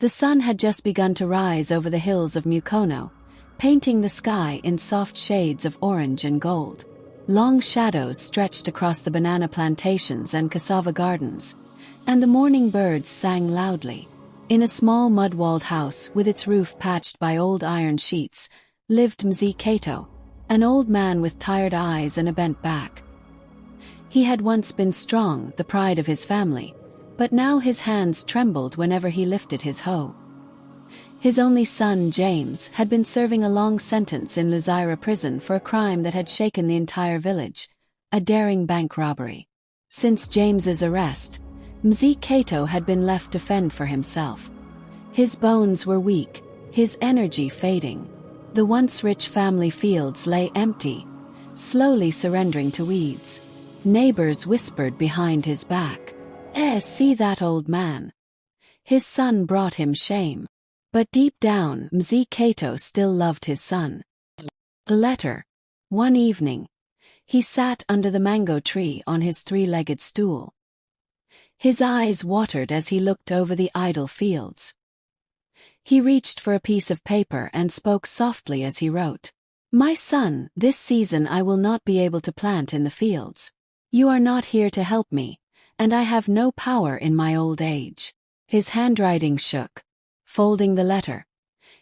The sun had just begun to rise over the hills of Mukono, painting the sky in soft shades of orange and gold. Long shadows stretched across the banana plantations and cassava gardens, and the morning birds sang loudly. In a small mud-walled house with its roof patched by old iron sheets, lived Mzee Kato, an old man with tired eyes and a bent back. He had once been strong, the pride of his family, but now his hands trembled whenever he lifted his hoe. His only son, James, had been serving a long sentence in Luzira prison for a crime that had shaken the entire village, a daring bank robbery. Since James's arrest, Mzee Kato had been left to fend for himself. His bones were weak, his energy fading. The once rich family fields lay empty, slowly surrendering to weeds. Neighbors whispered behind his back, see that old man. His son brought him shame. But deep down, Mzee Kato still loved his son. A letter. One evening, he sat under the mango tree on his three-legged stool. His eyes watered as he looked over the idle fields. He reached for a piece of paper and spoke softly as he wrote, "My son, this season I will not be able to plant in the fields. You are not here to help me, and I have no power in my old age." His handwriting shook. Folding the letter,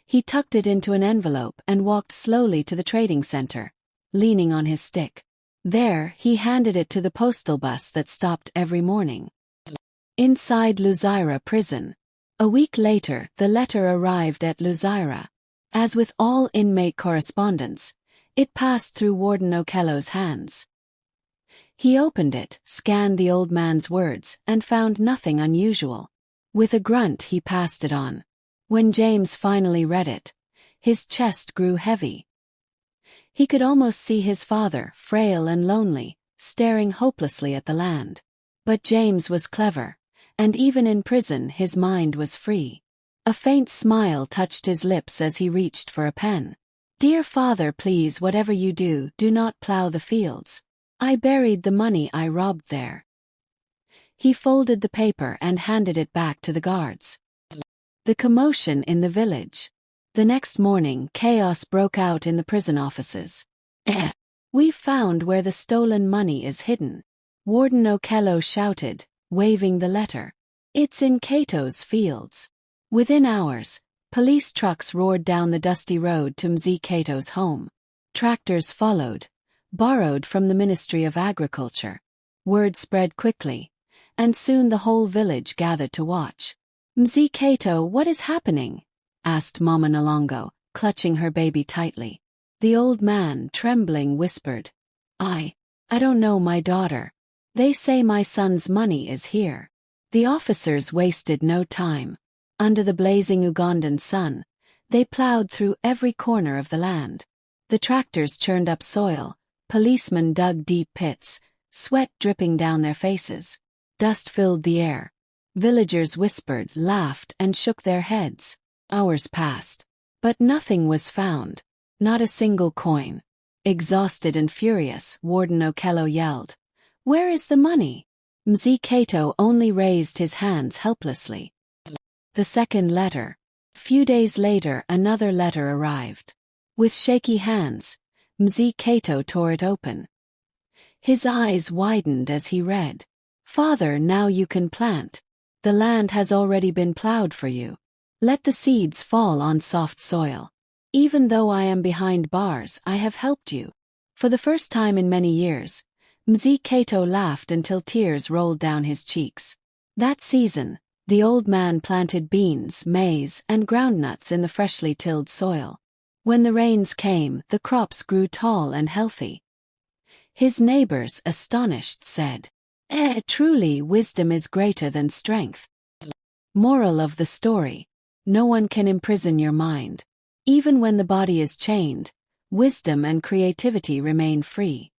he tucked it into an envelope and walked slowly to the trading center, leaning on his stick. There, he handed it to the postal bus that stopped every morning. Inside Luzira prison. A week later, the letter arrived at Luzira. As with all inmate correspondence, it passed through Warden Okello's hands. He opened it, scanned the old man's words, and found nothing unusual. With a grunt he passed it on. When James finally read it, his chest grew heavy. He could almost see his father, frail and lonely, staring hopelessly at the land. But James was clever, and even in prison his mind was free. A faint smile touched his lips as he reached for a pen. "Dear father, please, whatever you do, do not plow the fields. I buried the money I robbed there." He folded the paper and handed it back to the guards. The commotion in the village. The next morning, chaos broke out in the prison offices. "We found where the stolen money is hidden," Warden Okello shouted, waving the letter. "It's in Kato's fields." Within hours, police trucks roared down the dusty road to Mzee Kato's home. Tractors followed, borrowed from the Ministry of Agriculture. Word spread quickly, and soon the whole village gathered to watch. "Mzee Kato, what is happening?" asked Mama Nalongo, clutching her baby tightly. The old man, trembling, whispered, I don't know, my daughter. They say my son's money is here." The officers wasted no time. Under the blazing Ugandan sun, they plowed through every corner of the land. The tractors churned up soil, policemen dug deep pits, sweat dripping down their faces. Dust filled the air. Villagers whispered, laughed, and shook their heads. Hours passed. But nothing was found. Not a single coin. Exhausted and furious, Warden Okello yelled, "Where is the money?" Mzee Kato only raised his hands helplessly. The second letter. Few days later, another letter arrived. With shaky hands, Mzee Kato tore it open. His eyes widened as he read, "Father, now you can plant. The land has already been plowed for you. Let the seeds fall on soft soil. Even though I am behind bars, I have helped you." For the first time in many years, Mzee Kato laughed until tears rolled down his cheeks. That season, the old man planted beans, maize, and groundnuts in the freshly tilled soil. When the rains came, the crops grew tall and healthy. His neighbors, astonished, said, Truly wisdom is greater than strength." Moral of the story: no one can imprison your mind. Even when the body is chained, wisdom and creativity remain free.